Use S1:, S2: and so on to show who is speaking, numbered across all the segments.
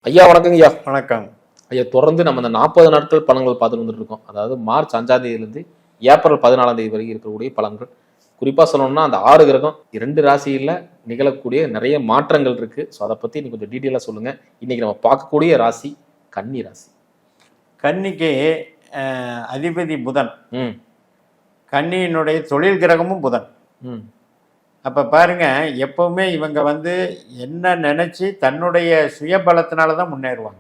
S1: ஐயா வணக்கங்க ஐயா.
S2: வணக்கம்
S1: ஐயா, தொடர்ந்து நம்ம இந்த 40 நாட்கள் பலன்கள் பார்த்துட்டு வந்துட்டு இருக்கோம். அதாவது மார்ச் 5ஆம் தேதியிலிருந்து ஏப்ரல் 14ஆம் தேதி வரைக்கும் இருக்கக்கூடிய பலன்கள். குறிப்பா சொல்லணும்னா அந்த 6 கிரகம் 2 ராசியில நிகழக்கூடிய நிறைய மாற்றங்கள் இருக்கு. ஸோ அதை பத்தி நீ கொஞ்சம் டீட்டெயிலாக சொல்லுங்க. இன்னைக்கு நம்ம பார்க்கக்கூடிய ராசி கன்னி ராசி.
S2: கன்னிக்கு அதிபதி புதன்.
S1: ம்
S2: கன்னியினுடைய தொழில் கிரகமும் புதன்.
S1: ம்
S2: அப்போ பாருங்க, எப்பவுமே இவங்க என்ன நினைச்சு தன்னுடைய சுயபலத்தினால தான் முன்னேறுவாங்க.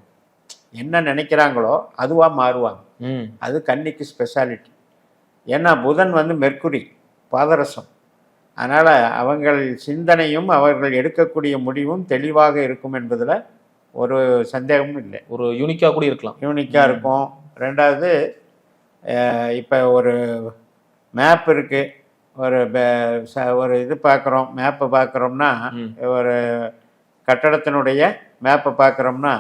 S2: என்ன நினைக்கிறாங்களோ அதுவாக மாறுவாங்க.
S1: ம்
S2: அது கன்னிக்கு ஸ்பெஷாலிட்டி. ஏன்னா புதன் மெர்க்குரி பாதரசம். அதனால் அவங்கள் சிந்தனையும் அவர்கள் எடுக்கக்கூடிய முடிவும் தெளிவாக இருக்கும் என்பதில் ஒரு சந்தேகமும் இல்லை.
S1: ஒரு யூனிக்காக கூட இருக்கலாம்.
S2: யூனிக்காக இருக்கும். ரெண்டாவது, இப்போ ஒரு மேப் இருக்குது, ஒரு இது பார்க்குறோம், மேப்பை பார்க்குறோம்னா, ஒரு கட்டடத்தினுடைய மேப்பை பார்க்குறோம்னா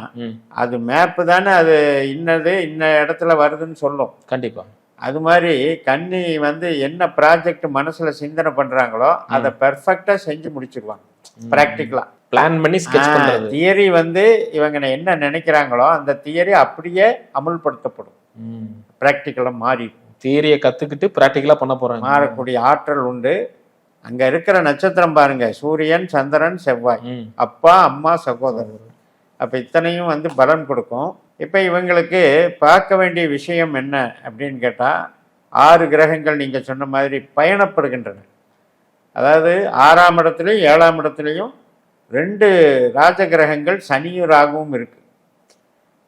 S2: அது மேப்பு தானே, அது இன்ன இடத்துல வருதுன்னு சொல்லும்.
S1: கண்டிப்பாக.
S2: அது மாதிரி கன்னி என்ன ப்ராஜெக்ட் மனசில் சிந்தனை பண்ணுறாங்களோ அதை பெர்ஃபெக்டாக செஞ்சு முடிச்சிருவாங்க. ப்ராக்டிக்கலாக
S1: பிளான் பண்ணி ஸ்கெட்ச் பண்றது.
S2: தியரி இவங்க என்ன நினைக்கிறாங்களோ அந்த தியரி அப்படியே அமுல்படுத்தப்படும். ப்ராக்டிக்கலாக மாறி
S1: தியரியை கற்றுக்கிட்டு ப்ராக்டிக்கலாக பண்ண போகிறாங்க.
S2: மாறக்கூடிய ஆற்றல் உண்டு. அங்கே இருக்கிற நட்சத்திரம் பாருங்க, சூரியன், சந்திரன், செவ்வாய், அப்பா, அம்மா, சகோதரர். அப்போ இத்தனையும் பலன் கொடுக்கும். இப்போ இவங்களுக்கு பார்க்க வேண்டிய விஷயம் என்ன அப்படின்னு கேட்டால், 6 கிரகங்கள் நீங்கள் சொன்ன மாதிரி பயணப்படுகின்றன. அதாவது 6ஆம் இடத்துலையும் 7ஆம் இடத்துலையும் 2 ராஜ கிரகங்கள் சனியும் ராகுவும் இருக்கு.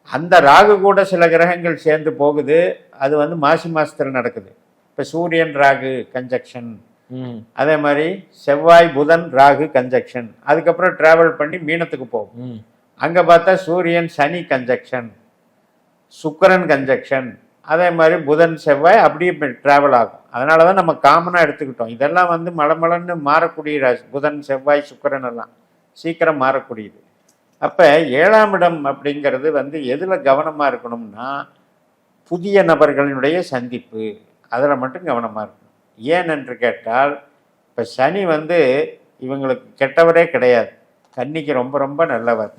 S2: அந்த ராகு கூட சில கிரகங்கள் சேர்ந்து போகுது. அது மாசி மாசத்துல நடக்குது. இப்போ சூரியன் ராகு கன்ஜக்ஷன், அதே மாதிரி செவ்வாய் புதன் ராகு கன்ஜக்ஷன். அதுக்கப்புறம் டிராவல் பண்ணி மீனத்துக்கு போகும். அங்கே பார்த்தா சூரியன் சனி கன்ஜக்ஷன், சுக்கிரன் கன்ஜக்ஷன், அதே மாதிரி புதன் செவ்வாய் அப்படியே டிராவல் ஆகும். அதனால தான் நம்ம காமனாக எடுத்துக்கிட்டோம். இதெல்லாம் மலமலன்னு மாறக்கூடிய ராசி. புதன் செவ்வாய் சுக்கிரன் எல்லாம் சீக்கிரம் மாறக்கூடியது. அப்போ 7ஆம் இடம் அப்படிங்கிறது எதில் கவனமாக இருக்கணும்னா, புதிய நபர்களினுடைய சந்திப்பு, அதில் மட்டும் கவனமாக இருக்கணும். ஏன் என்று கேட்டால், இப்போ சனி இவங்களுக்கு கெட்டவரே கிடையாது. கன்னிக்கு ரொம்ப ரொம்ப நல்லவர்.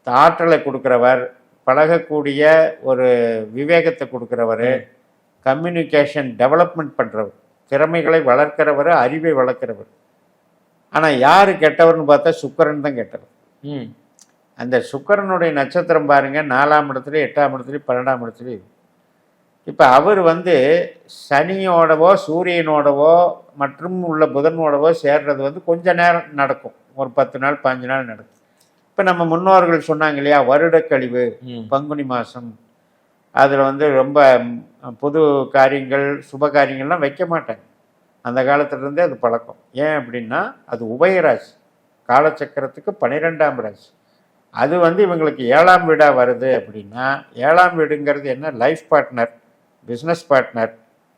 S2: ஆற்றலை கொடுக்குறவர், பழகக்கூடிய ஒரு விவேகத்தை கொடுக்குறவர், கம்யூனிகேஷன் டெவலப்மெண்ட் பண்ணுறவர், திறமைகளை வளர்க்கிறவர், அறிவை வளர்க்குறவர். ஆனால் யார் கெட்டவர்னு பார்த்தா சுக்கிரன் தான் கெட்டவர். அந்த சுக்கிரனுடைய நட்சத்திரம் பாருங்க, 4ஆம் இடத்துல, 8ஆம் இடத்துல, 12ஆம் இடத்துல. இப்போ அவர் சனியோடவோ சூரியனோடவோ மற்றும் உள்ள புதனோடவோ சேர்றது கொஞ்ச நேரம் நடக்கும். ஒரு 10 நாள் 15 நாள் நடக்கும். இப்போ நம்ம முன்னோர்கள் சொன்னாங்க இல்லையா, வருடக்கழிவு பங்குனி மாதம், அதில் ரொம்ப புது காரியங்கள் சுப காரியங்கள்லாம் வைக்க மாட்டாங்க. அந்த காலத்துலேருந்தே அது பழக்கம். ஏன் அப்படின்னா, அது உபயராசி, காலச்சக்கரத்துக்கு 12ஆம் ராசி. அது இவங்களுக்கு 7ஆம் வீடாக வருது. அப்படின்னா 7ஆம் வீடுங்கிறது என்ன? Life partner, business partner,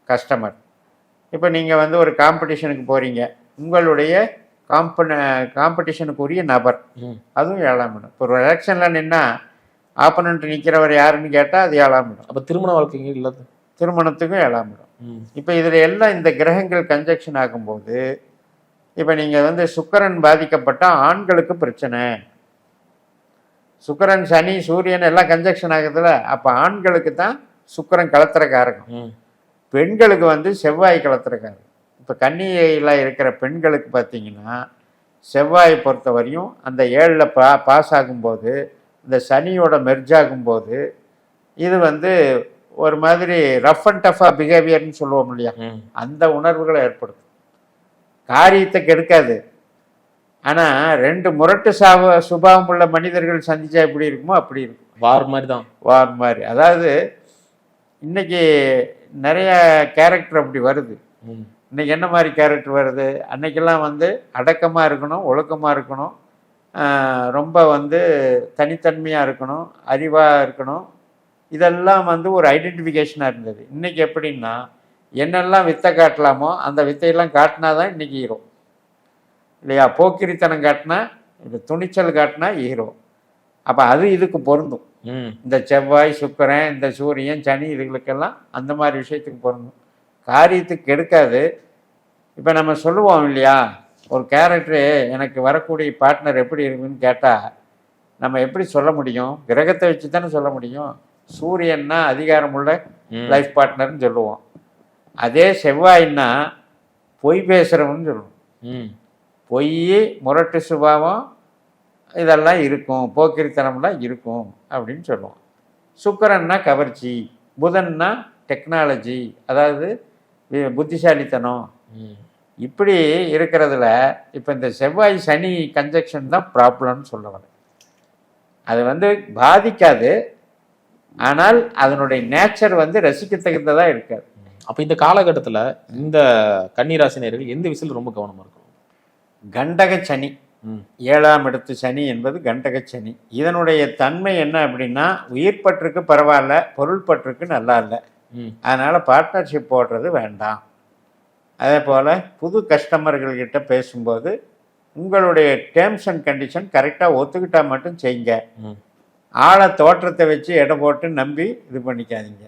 S2: customer. இப்போ நீங்கள் ஒரு காம்படிஷனுக்கு போகிறீங்க, உங்களுடைய காம்படிஷனுக்குரிய நபர், அதுவும் 7ஆம் இடம். இப்போ ஒரு எலெக்ஷனில் நின்னா ஆப்பனண்ட் நிற்கிறவர் யாருன்னு கேட்டால் அது 7ஆம் இடம்.
S1: அப்போ திருமண வாழ்க்கைங்க இல்லாத
S2: திருமணத்துக்கும் 7ஆம் இடம். இப்போ இதில் எல்லாம் இந்த கிரகங்கள் கன்ஜக்ஷன் ஆகும்போது, இப்போ நீங்கள் சுக்கிரன் பாதிக்கப்பட்டால் ஆண்களுக்கு பிரச்சனை. சுக்கிரன் சனி சூரியன் எல்லாம் கன்ஜக்ஷன் ஆகுதுல, அப்போ ஆண்களுக்கு தான் சுக்கிரன் கலத்துற காரகம், பெண்களுக்கு செவ்வாய் கலத்துற காரகம். இப்போ கன்னியில் இருக்கிற பெண்களுக்கு பார்த்தீங்கன்னா, செவ்வாயை பொறுத்த வரையும் அந்த 7ல் பாஸ் ஆகும்போது, இந்த சனியோட மெர்ஜ் ஆகும்போது, இது ஒரு மாதிரி ரஃப் அண்ட் டஃபாக பிஹேவியர்னு சொல்லுவோம் இல்லையா, அந்த உணர்வுகளை ஏற்படுத்தும். காரியத்தை கெடுக்காது. ஆனால் 2 முரட்டு சுபாவம் உள்ள மனிதர்கள் சந்திச்சா எப்படி இருக்குமோ அப்படி இருக்கும்.
S1: வார் மாதிரி தான்.
S2: வார் மாதிரி. அதாவது இன்னைக்கு நிறைய கேரக்டர் அப்படி வருது. இன்னைக்கு என்ன மாதிரி கேரக்டர் வருது? அன்னைக்கெல்லாம் அடக்கமாக இருக்கணும், ஒழுக்கமாக இருக்கணும், ரொம்ப தனித்தன்மையாக இருக்கணும், அறிவாக இருக்கணும். இதெல்லாம் ஒரு ஐடென்டிஃபிகேஷனாக இருந்தது. இன்னைக்கு எப்படின்னா, என்னெல்லாம் வித்தை காட்டலாமோ அந்த வித்தையெல்லாம் காட்டினா தான் இன்னைக்கு ஹீரோ இல்லையா? போக்கிரித்தனம் காட்டினா, இந்த துணிச்சல் காட்டினா ஹீரோ. அப்போ அது இதுக்கு பொருந்தும். இந்த செவ்வாய் சுக்கிரன், இந்த சூரியன் சனி, இதுகளுக்கெல்லாம் அந்த மாதிரி விஷயத்துக்கு பொருந்தும். காரியத்துக்கு கெடுக்காது. இப்போ நம்ம சொல்லுவோம் இல்லையா, ஒரு கேரக்டரு எனக்கு வரக்கூடிய பார்ட்னர் எப்படி இருக்குன்னு கேட்டால், நம்ம எப்படி சொல்ல முடியும்? கிரகத்தை வச்சு தானே சொல்ல முடியும். சூரியன்னா அதிகாரமுள்ள லைஃப் பார்ட்னர்னு சொல்லுவோம். அதே செவ்வாய்னா பொய் பேசுகிறவன்னு சொல்லுவோம். பொய், முரட்டு சுபாவம் இதெல்லாம் இருக்கும், போக்கிரித்தனம்லாம் இருக்கும் அப்படின்னு சொல்லுவோம். சுக்கிரன்னா கவர்ச்சி, புதன்னா டெக்னாலஜி, அதாவது புத்திசாலித்தனம். இப்படி இருக்கிறதுல இப்போ இந்த செவ்வாய் சனி கன்ஜெக்ஷன் தான் ப்ராப்ளம்னு சொல்ல வரேன். அது வந்து பாதிக்காது, ஆனால் அதனுடைய நேச்சர் வந்து ரசிக்கத்தகுந்ததாக இருக்காது.
S1: அப்போ இந்த காலகட்டத்தில் இந்த கன்னிராசினியர்கள் எந்த விஷயத்தில் ரொம்ப கவனமாக இருக்கும்?
S2: கண்டக சனி, 7ஆம் இடத்து சனி என்பது கண்டக சனி. இதனுடைய தன்மை என்ன அப்படின்னா, உயிர் பற்றுக்கு பரவாயில்ல, பொருள் பற்றுக்கு நல்லா இல்லை. அதனால் பார்ட்னர்ஷிப் போடுறது வேண்டாம். அதே போல் புது கஸ்டமர்கள்கிட்ட பேசும்போது உங்களுடைய டேர்ம்ஸ் அண்ட் கண்டிஷன் கரெக்டாக ஒத்துக்கிட்டால் மட்டும் செய்யுங்க. ஆளை தோற்றத்தை வச்சு எடை போட்டு நம்பி இது பண்ணிக்காதீங்க.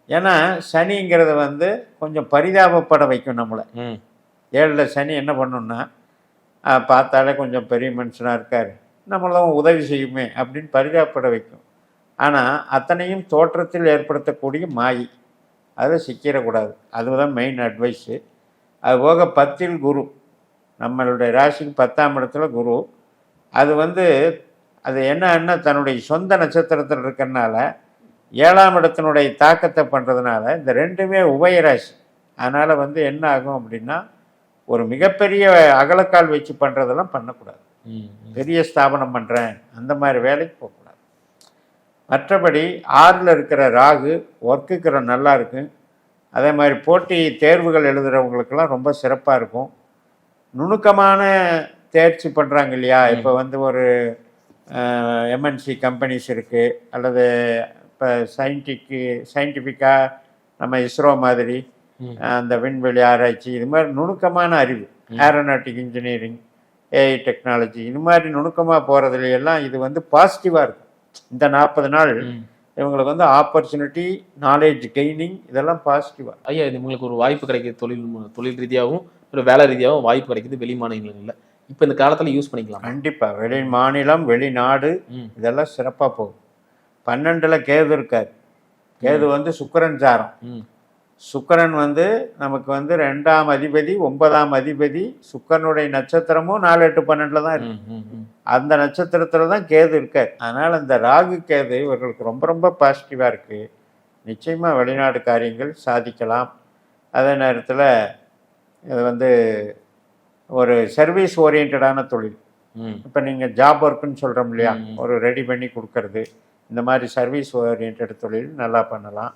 S2: ஏன்னா சனிங்கிறத வந்து கொஞ்சம் பரிதாபப்பட வைக்கும் நம்மளை. 7ல் சனி என்ன பண்ணணும்னா, பார்த்தாலே கொஞ்சம் பெரிய மனுஷனாக இருக்கார், நம்மளும் உதவி செய்யுமே அப்படின்னு பரிதாபப்பட வைக்கும். ஆனால் அத்தனையும் தோற்றத்தில் ஏற்படுத்தக்கூடிய மாயை, அதை சிக்கிடக்கூடாது. அதுதான் மெயின் அட்வைஸு. அது போக 10ல் குரு, நம்மளுடைய ராசிக்கு 10ஆம் இடத்துல குரு. அது வந்து அது என்னன்னா தன்னுடைய சொந்த நட்சத்திரத்தில் இருக்கிறனால 7ஆம் இடத்தினுடைய தாக்கத்தை பண்ணுறதுனால இந்த ரெண்டுமே உபயராசி. அதனால் வந்து என்ன ஆகும் அப்படின்னா, ஒரு மிகப்பெரிய அகலக்கால் வச்சு பண்ணுறதெல்லாம் பண்ணக்கூடாது. பெரிய ஸ்தாபனம் பண்ணுறேன் அந்த மாதிரி வேலைக்கு போகக்கூடாது. மற்றபடி 6ல் இருக்கிற ராகு ஒர்க்குக்கிற நல்லா இருக்கும். அதே மாதிரி போட்டி தேர்வுகள் எழுதுகிறவங்களுக்கெல்லாம் ரொம்ப சிறப்பாக இருக்கும். நுணுக்கமான தேர்ச்சி பண்ணுறாங்க இல்லையா, இப்போ வந்து ஒரு எம்என்சி கம்பெனிஸ் இருக்குது, அல்லது இப்போ சயின்டிஃபிக்காக நம்ம இஸ்ரோ மாதிரி அந்த விண்வெளி ஆராய்ச்சி, இது மாதிரி நுணுக்கமான அறிவு, ஏரோநாட்டிக் இன்ஜினியரிங், ஏஐ டெக்னாலஜி, இது மாதிரி நுணுக்கமாக போகிறதுலையெல்லாம் இது வந்து பாசிட்டிவாக இருக்கும். இந்த 40 நாள் இவங்களுக்கு வந்து ஆப்பர்ச்சுனிட்டி, நாலேஜ் கெய்னிங், இதெல்லாம் பாசிட்டிவாக.
S1: ஐயா, இது உங்களுக்கு ஒரு வாய்ப்பு கிடைக்கிது, தொழில் ரீதியாகவும் ஒரு வேலை ரீதியாகவும் வாய்ப்பு கிடைக்கிது வெளி மாநிலங்களில். இப்போ இந்த காலத்தில் யூஸ் பண்ணிக்கலாம்.
S2: கண்டிப்பாக வெளி மாநிலம், வெளிநாடு, இதெல்லாம் சிறப்பாக போகும். 12ல் கேது இருக்கார். கேது வந்து சுக்கிரன் சாரம். சுக்கிரன் வந்து நமக்கு வந்து 2ஆம் அதிபதி, 9ஆம் அதிபதி. சுக்கிரனுடைய நட்சத்திரமும் 4, 8, 12ல் தான் இருக்கு. அந்த நட்சத்திரத்தில் தான் கேது இருக்கார். அதனால் இந்த ராகு கேது இவர்களுக்கு ரொம்ப ரொம்ப பாசிட்டிவாக இருக்குது. நிச்சயமாக வெளிநாடு காரியங்கள் சாதிக்கலாம். அதே நேரத்தில் இது வந்து ஒரு சர்வீஸ் ஓரியன்டான தொழில். இப்போ நீங்கள் ஜாப் ஒர்க்குன்னு சொல்கிறோம் இல்லையா, ஒரு ரெடி பண்ணி கொடுக்கறது, இந்த மாதிரி சர்வீஸ் ஓரியன்ட் தொழில் நல்லா பண்ணலாம்.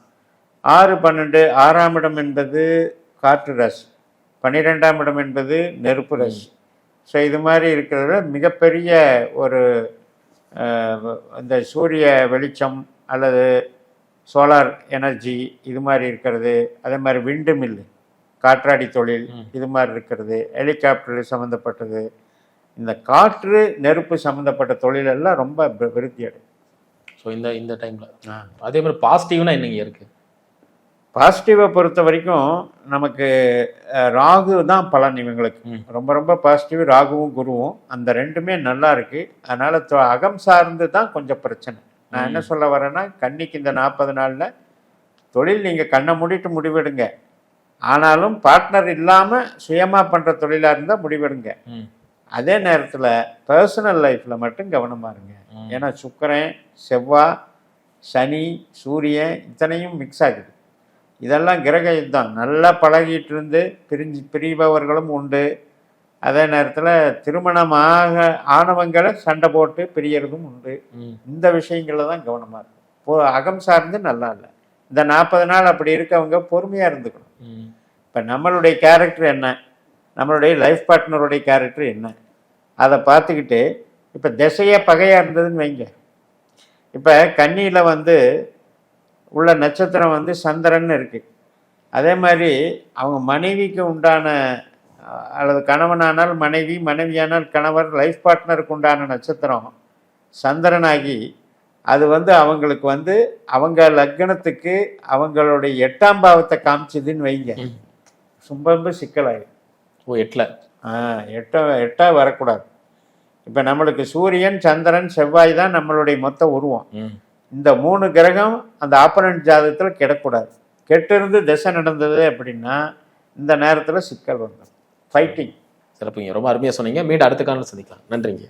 S2: 6, 12, 6ஆம் இடம் என்பது காற்று ராசி, 12ஆம் இடம் என்பது நெருப்பு ராசி. ஸோ இது மாதிரி இருக்கிறதுல மிகப்பெரிய ஒரு இந்த சூரிய வெளிச்சம் அல்லது சோலார் எனர்ஜி இது மாதிரி இருக்கிறது. அதே மாதிரி விண்டு மில்லு, காற்றாடி தொழில், இது மாதிரி இருக்கிறது. ஹெலிகாப்டர் சம்மந்தப்பட்டது, இந்த காற்று நெருப்பு சம்மந்தப்பட்ட தொழிலெல்லாம் ரொம்ப விருத்தி அடையும்.
S1: ஸோ இந்த டைமில் அதே மாதிரி பாசிட்டிவ்னா என்னங்க இருக்குது?
S2: பாசிட்டிவை பொறுத்த வரைக்கும் நமக்கு ராகு தான் பலன். இவங்களுக்கு ரொம்ப ரொம்ப பாசிட்டிவ். ராகுவும் குருவும் அந்த ரெண்டுமே நல்லா இருக்குது. அதனால் அகம் சார்ந்து தான் கொஞ்சம் பிரச்சனை. நான் என்ன சொல்ல வரேன்னா, கன்னிக்கு இந்த 40 நாளில் தொழில் நீங்கள் கண்ணை மூடிட்டு முடிவெடுங்க. ஆனாலும் பார்ட்னர் இல்லாமல் சுயமாக பண்ணுற தொழிலாக இருந்தால் முடிவெடுங்க. அதே நேரத்தில் பர்சனல் லைஃப்பில் மட்டும் கவனமாக இருங்க. ஏன்னா சுக்கிரன், செவ்வாய், சனி, சூரியன் இத்தனையும் மிக்ஸ் ஆகுது. இதெல்லாம் கிரக யுத்தம். நல்லா பழகிட்டு இருந்து பிரிபவர்களும் உண்டு. அதே நேரத்தில் திருமணமாக ஆனவங்களை சண்டை போட்டு பிரியறதும் உண்டு. இந்த விஷயங்களில் தான் கவனமாக இருக்கும். அகம் சார்ந்து நல்லா இல்லை. இந்த 40 நாள் அப்படி இருக்கவங்க பொறுமையாக இருந்துக்கணும். இப்போ நம்மளுடைய கேரக்டர் என்ன, நம்மளுடைய லைஃப் பார்ட்னருடைய கேரக்டர் என்ன, அதை பார்த்துக்கிட்டு இப்போ திசையே பகையாக இருந்ததுன்னு வைங்க. இப்போ கன்னியில் வந்து உள்ள நட்சத்திரம் வந்து சந்திரன் இருக்குது. அதே மாதிரி அவங்க மனைவிக்கு உண்டான அல்லது கணவனானால் மனைவி, மனைவியானால் கணவர், லைஃப் பார்ட்னருக்கு உண்டான நட்சத்திரம் சந்திரனாகி அது வந்து அவங்களுக்கு வந்து அவங்க லக்னத்துக்கு அவங்களுடைய 8ஆம் பாவத்தை காமிச்சதுன்னு வைங்க, ரொம்ப ரொம்ப சிக்கலாயிடும்.
S1: 8ல்
S2: 8 வரக்கூடாது. இப்போ நம்மளுக்கு சூரியன் சந்திரன் செவ்வாய் தான் நம்மளுடைய மொத்த உருவம்.
S1: ம்.
S2: இந்த 3 கிரகம் அந்த ஆப்பனண்ட் ஜாதகத்தில் கெடக்கூடாது. கெட்டிருந்து திசை நடந்தது அப்படின்னா இந்த நேரத்தில் சிக்கல் வந்துடும், ஃபைட்டிங்.
S1: சிறப்புங்க, ரொம்ப அருமையாக சொன்னீங்க. மீண்டும் அடுத்த காலம் சந்திக்கலாம். நன்றிங்க.